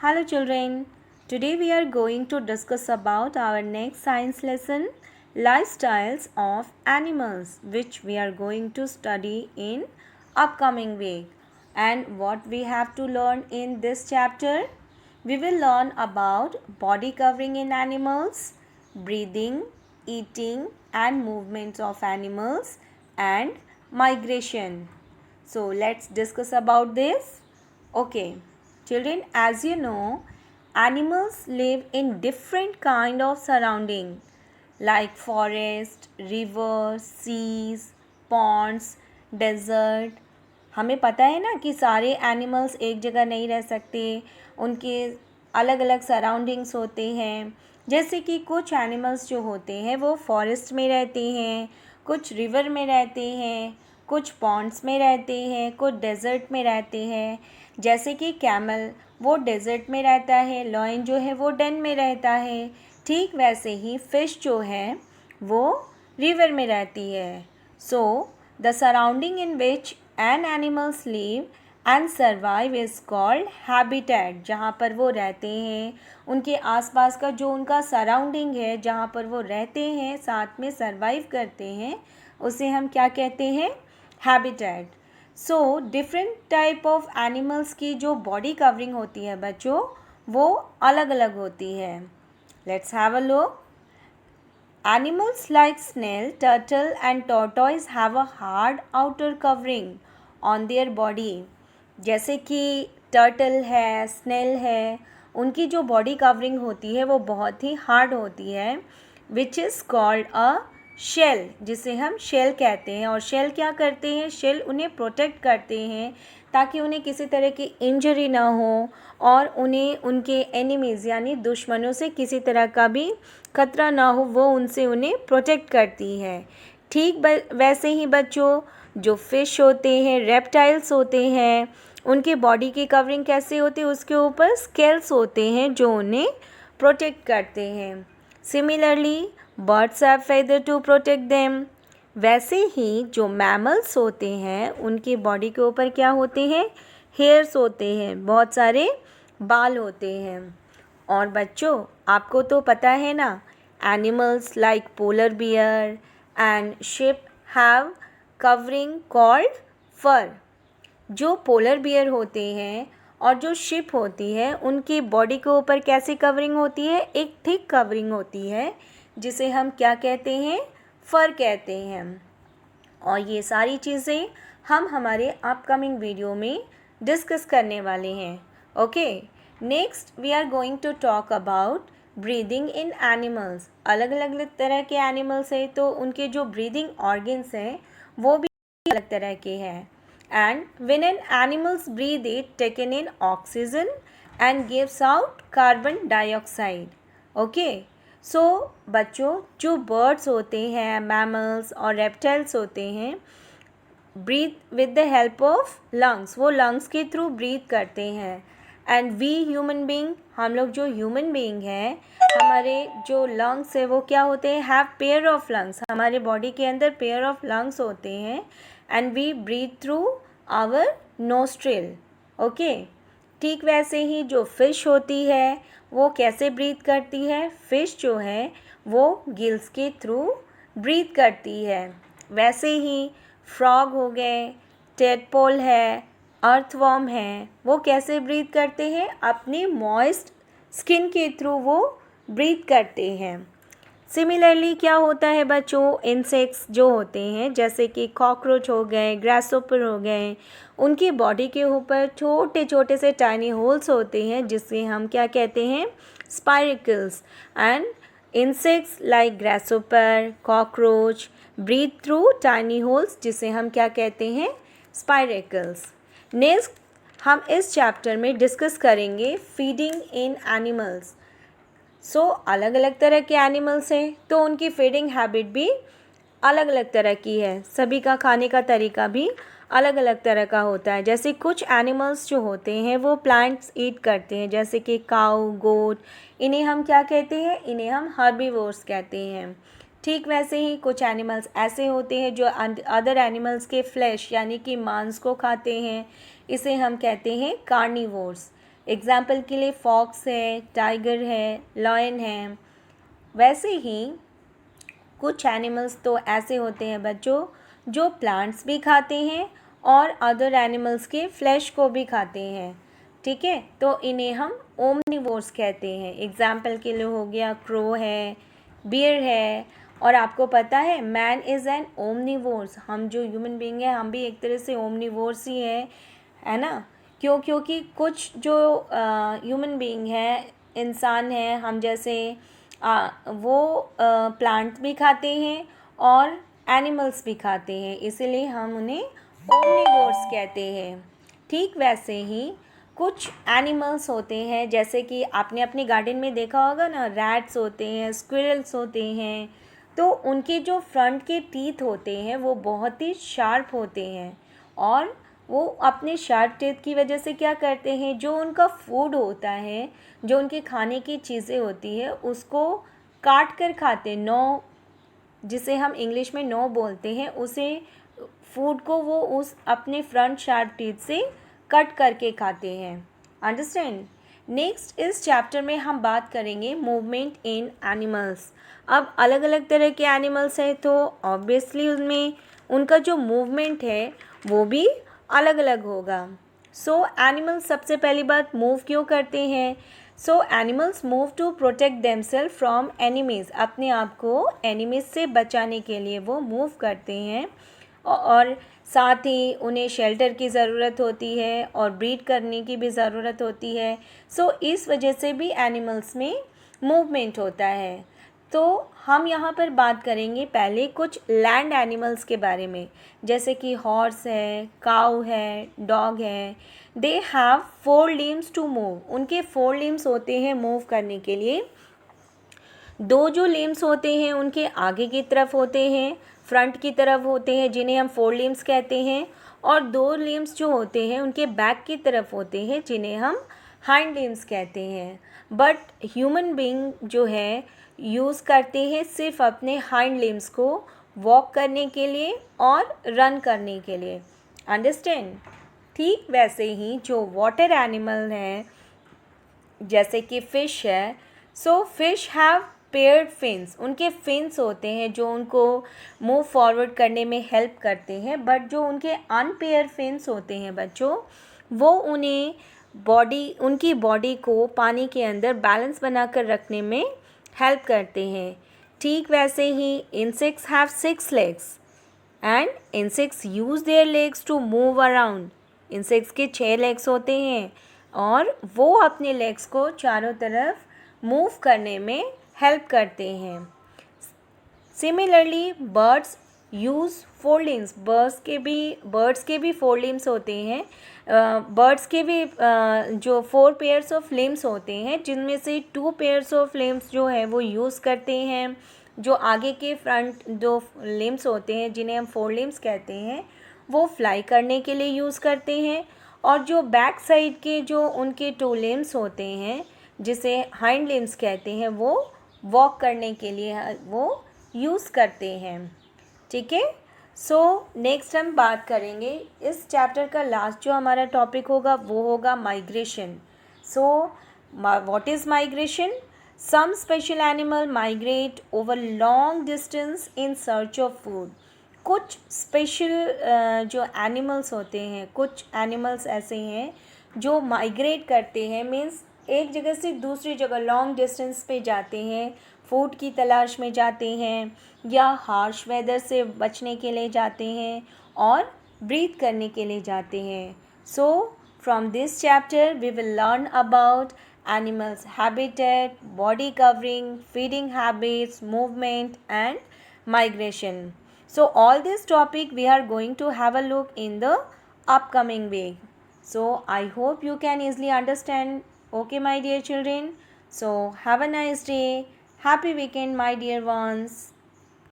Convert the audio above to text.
Hello children. Today we are going to discuss about our next science lesson, lifestyles of animals, which we are going to study in upcoming week. And what we have to learn in this chapter, we will learn about body covering in animals, breathing, eating and movements of animals and migration. So let's discuss about this. Okay. Children, as you know, animals live in different kind of surrounding like forest, rivers, seas, ponds, desert. हमें पता है ना कि सारे animals एक जगह नहीं रह सकते, उनके अलग अलग सराउंडिंग्स होते हैं. जैसे कि कुछ एनिमल्स जो होते हैं वो फॉरेस्ट में रहते हैं, कुछ रिवर में रहते हैं, कुछ पॉन्ड्स में रहते हैं, कुछ डेजर्ट में रहते हैं. जैसे कि कैमल वो डेजर्ट में रहता है, लॉयन जो है वो डेन में रहता है. ठीक वैसे ही फ़िश जो है वो रिवर में रहती है. So the surrounding in which N animals live and survive is called habitat. जहाँ पर वो रहते हैं, उनके आसपास का जो उनका सराउंडिंग है, जहाँ पर वो रहते हैं, साथ में सर्वाइव करते हैं, उसे हम क्या कहते हैं? Habitat. So different type of animals की जो बॉडी कवरिंग होती है बच्चों, वो अलग अलग होती है. Let's have a look. Animals like snail, turtle and tortoise have a hard outer covering on their body. जैसे कि टर्टल है, स्नेल है, उनकी जो बॉडी कवरिंग होती है वो बहुत ही हार्ड होती है, which is called a shell, जिसे हम शेल कहते हैं. और शेल क्या करते हैं? शेल उन्हें प्रोटेक्ट करते हैं ताकि उन्हें किसी तरह की इंजरी ना हो और उन्हें उनके एनिमीज़ यानी दुश्मनों से किसी तरह का भी खतरा ना हो, वो उन्हें प्रोटेक्ट करती है. ठीक वैसे ही बच्चों, जो फ़िश होते हैं, रेप्टाइल्स होते हैं, उनके बॉडी की कवरिंग कैसे होती है? उसके ऊपर स्केल्स होते हैं जो उन्हें प्रोटेक्ट करते हैं. Similarly birds have feather to protect them. वैसे ही जो मैमल्स होते हैं उनकी बॉडी के ऊपर क्या होते हैं? हेयर्स होते हैं, बहुत सारे बाल होते हैं. और बच्चों, आपको तो पता है ना, animals like polar bear and sheep have covering called fur. जो पोलर बियर होते हैं और जो शिप होती है, उनकी बॉडी के ऊपर कैसी कवरिंग होती है? एक थिक कवरिंग होती है, जिसे हम क्या कहते हैं? फर कहते हैं. और ये सारी चीज़ें हम हमारे अपकमिंग वीडियो में डिस्कस करने वाले हैं. Okay. Next we are going to talk about breathing in animals. अलग अलग तरह के एनिमल्स हैं, तो उनके जो ब्रीदिंग ऑर्गन्स हैं वो भी अलग तरह के हैं. And when an animals breathe it taken in oxygen and gives out carbon dioxide. Okay. So बच्चों, जो birds होते हैं, mammals और reptiles होते हैं, breathe with the help of lungs. वो lungs के थ्रू breathe करते हैं. And we human being, हम लोग जो human being हैं, हमारे जो lungs है वो क्या होते हैं? Have pair of lungs. हमारे body के अंदर pair of lungs होते हैं and we breathe through our nostril. Okay. ठीक वैसे ही जो फिश होती है वो कैसे ब्रीथ करती है? फिश जो है वो गिल्स के थ्रू ब्रीथ करती है. वैसे ही फ्रॉग हो गए, टेडपोल है, अर्थवॉर्म है, वो कैसे ब्रीथ करते हैं? अपनी मॉइस्ट स्किन के थ्रू वो ब्रीथ करते हैं. सिमिलरली क्या होता है बच्चों? इंसेक्ट्स जो होते हैं, जैसे कि कॉकरोच हो गए, ग्रासहोपर हो गए, उनकी बॉडी के ऊपर छोटे छोटे से टाइनी होल्स होते हैं, जिससे हम क्या कहते हैं? Spiracles. And insects like grasshopper, cockroach breathe through tiny holes, जिसे हम क्या कहते हैं? स्पाइरकल्स. नेक्स्ट हम इस चैप्टर में डिस्कस करेंगे फीडिंग इन एनिमल्स. सो अलग अलग तरह के एनिमल्स हैं, तो उनकी फीडिंग हैबिट भी अलग अलग तरह की है. सभी का खाने का तरीका भी अलग अलग तरह का होता है. जैसे कुछ एनिमल्स जो होते हैं वो प्लांट्स ईट करते हैं, जैसे कि काऊ, गोट, इन्हें हम क्या कहते हैं? इन्हें हम हर्बीवोर्स कहते हैं. ठीक वैसे ही कुछ एनिमल्स ऐसे होते हैं जो अदर एनिमल्स के फ्लैश यानी कि मांस को खाते हैं, इसे हम कहते हैं कार्निवोर्स. एग्जाम्पल के लिए फॉक्स है, टाइगर है, लायन है। वैसे ही कुछ एनिमल्स तो ऐसे होते हैं बच्चों जो प्लांट्स भी खाते हैं और अदर एनिमल्स के फ्लैश को भी खाते हैं, ठीक है। तो इन्हें हम ओमनिवोर्स कहते हैं। एग्जाम्पल के लिए हो गया क्रो है, बियर है। और आपको पता है मैन इज़ एन ओमनिवोर्स, हम जो ह्यूमन बीइंग है हम भी एक तरह से ओमनिवोर्स ही है ना। क्योंकि कुछ जो ह्यूमन बीइंग है, इंसान है हम जैसे, वो प्लांट भी खाते हैं और एनिमल्स भी खाते हैं, इसीलिए हम उन्हें ओमनिवोर्स कहते हैं। ठीक वैसे ही कुछ एनिमल्स होते हैं, जैसे कि आपने अपने गार्डन में देखा होगा ना, रैट्स होते हैं, स्क्विरल्स होते हैं। तो उनके जो फ्रंट के टीथ होते हैं वो बहुत ही शार्प होते हैं, और वो अपने शार्प टीथ की वजह से क्या करते हैं, जो उनका फूड होता है, जो उनके खाने की चीज़ें होती है उसको काट कर खाते हैं। नौ, जिसे हम इंग्लिश में नो बोलते हैं, उसे फूड को वो उस अपने फ्रंट शार्प टीथ से कट करके खाते हैं। अंडरस्टैंड। नेक्स्ट इस चैप्टर में हम बात करेंगे मूवमेंट इन एनिमल्स। अब अलग अलग तरह के एनिमल्स हैं तो ऑब्वियसली उनमें उनका जो मूवमेंट है वो भी अलग अलग होगा। सो एनिमल्स सबसे पहली बात मूव क्यों करते हैं। So animals move to protect themselves from enemies, अपने आप को एनिमीज़ से बचाने के लिए वो मूव करते हैं, और साथ ही उन्हें शेल्टर की ज़रूरत होती है और ब्रीड करने की भी ज़रूरत होती है। सो इस वजह से भी एनिमल्स में मूवमेंट होता है। तो हम यहाँ पर बात करेंगे पहले कुछ लैंड एनिमल्स के बारे में, जैसे कि हॉर्स है, काऊ है, डॉग है। They have 4 limbs to move, उनके 4 लिम्स होते हैं मूव करने के लिए। 2 जो लिम्स होते हैं उनके आगे की तरफ होते हैं, फ्रंट की तरफ होते हैं, जिन्हें हम 4 लिम्स कहते हैं। और 2 लिम्स जो होते हैं उनके बैक की तरफ होते हैं, जिन्हें हम हाइंड लिम्स कहते हैं। बट ह्यूमन बीइंग जो है यूज़ करते हैं सिर्फ अपने हाइंड लिम्स को वॉक करने के लिए और रन करने के लिए। अंडरस्टैंड। ठीक वैसे ही जो वाटर एनिमल हैं, जैसे कि फ़िश है, so fish have paired fins, उनके फिन्स होते हैं जो उनको मूव फॉरवर्ड करने में हेल्प करते हैं। बट जो उनके अनपेयर फिन्स होते हैं बच्चों, वो उन्हें उनकी बॉडी को पानी के अंदर बैलेंस बनाकर रखने में हेल्प करते हैं। ठीक वैसे ही insects have 6 legs and insects use their legs to move around, insects के 6 लेग्स होते हैं और वो अपने लेग्स को चारों तरफ मूव करने में हेल्प करते हैं। Similarly birds use 4 limbs, birds के भी 4 limbs होते हैं। बर्ड्स के भी जो 4 pairs ऑफ limbs होते हैं, जिनमें से 2 pairs ऑफ limbs जो है वो यूज़ करते हैं। जो आगे के फ्रंट जो limbs होते हैं, जिन्हें हम 4 limbs कहते हैं, वो फ्लाई करने के लिए यूज़ करते हैं। और जो बैक साइड के जो उनके 2 limbs होते हैं, जिसे हाइंड लिम्स कहते हैं, वो वॉक करने के लिए वो यूज़ करते हैं। ठीक है। सो नेक्स्ट हम बात करेंगे, इस चैप्टर का लास्ट जो हमारा टॉपिक होगा वो होगा migration. So what is migration. Some special animal migrate over long distance in search of food. कुछ स्पेशल जो एनिमल्स होते हैं, कुछ एनिमल्स ऐसे हैं जो माइग्रेट करते हैं, मीन्स एक जगह से दूसरी जगह लॉन्ग डिस्टेंस पे जाते हैं, फूड की तलाश में जाते हैं, या हार्श वेदर से बचने के लिए जाते हैं और ब्रीथ करने के लिए जाते हैं। So from this chapter we will learn about animals habitat, body covering, feeding habits, movement and migration. So all this topic we are going to have a look in the upcoming week. So I hope you can easily understand. Okay my dear children. So have a nice day. Happy weekend my dear ones.